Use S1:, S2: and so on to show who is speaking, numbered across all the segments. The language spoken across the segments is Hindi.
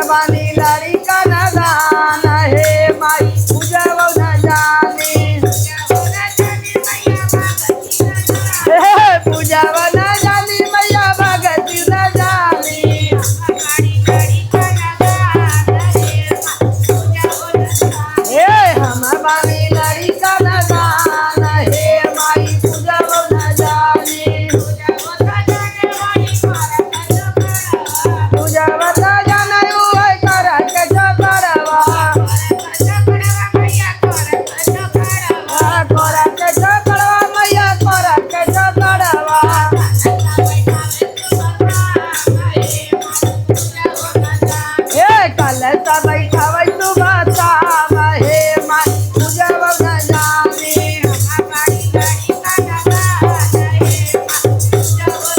S1: बानी लड़का न दान हे माई पूजब न जानी पूजब न जानी मैया भगती न जानी हम बानी लड़का न दान हे माई पूजब न जानी पूजब न जानी उहे कर के झगड़वा कर के झगड़वा मैया कर के झगड़वा कल सा बैठावे सुबह शाम हे माई पूजब न जानी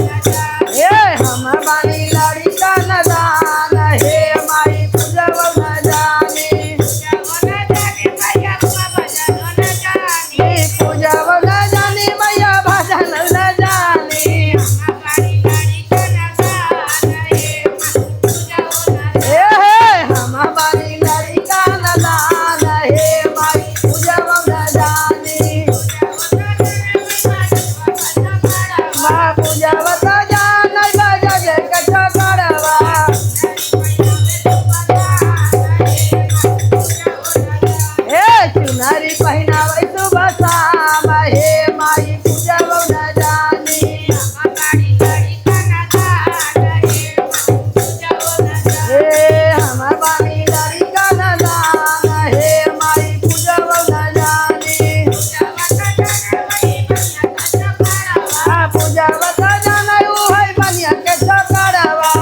S1: हम बानी लड़का न दान हे माई पूजब न जानी पूजब न जानी मैया भजन न जानी हम बानी लड़का न दान हे माई पूजब न जानी माँ पूजब न जानी बजग के झगड़वा चुनरी पहनावे सुबह शाम हे माई पूजब न जानी हम बानी लड़का न दान हे माई पूजब न जानी पूजब न जानी उहे बनिया के झगड़वा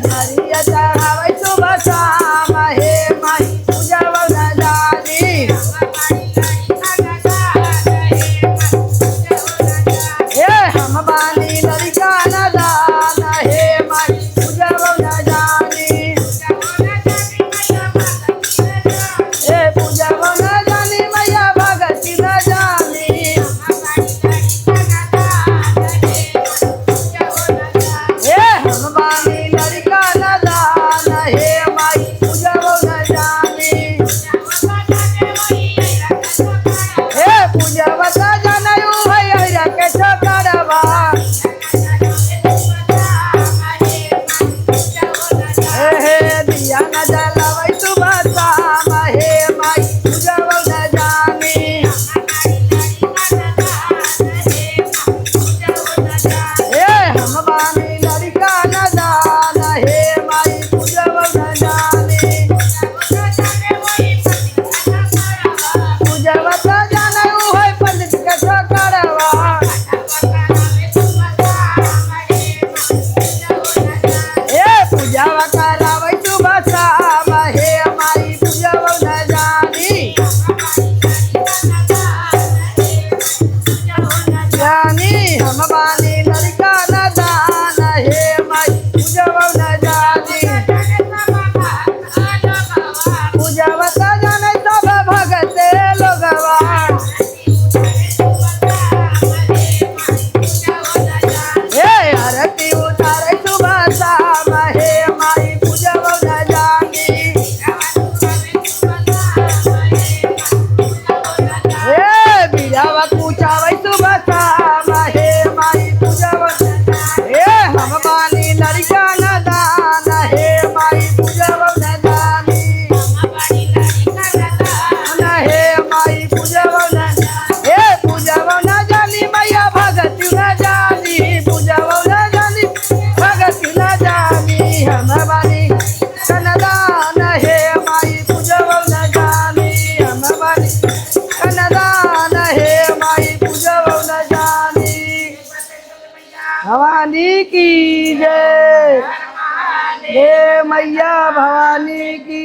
S1: धरिया चढ़ावे सुबह शाम हे माई पूजब न जानी हम बानी लड़का न दान हे माई पूजब न जानी पूजब न जानी मैया भगती न जानी हम बानी लड़का न दान हे माई पूजब न जानी पूजब न जानी उहे अहिरा के झगड़वा दिया न जलावे सुबह शाम हे माई पूजब न जानी हम बानी लड़का न दान हे माई पूजब न जानी पूजब न जानी उहे पंडित के झगड़वा पूजब करावे सुबह शाम हे माई पूजब न जानी हम बानी लड़का न दान हे माई पूजब न जानी पूजब न जानी सब भगते लोगवा आरती उतारे सुबह शाम हे माई पूजब न जानी बिरवा पूछावे सुबह शाम हे माई पूजब हम बानी लड़का न दान हे माई पूजब न जानी हे माई पूजब न जानी मैया भगती न जानी पूजब न जानी भगती न जानी हम बानी न दान हे माई पूजब न जानी हम बानी न दान हे माई पूजब न जानी भवानी की जय हे मैया भवानी की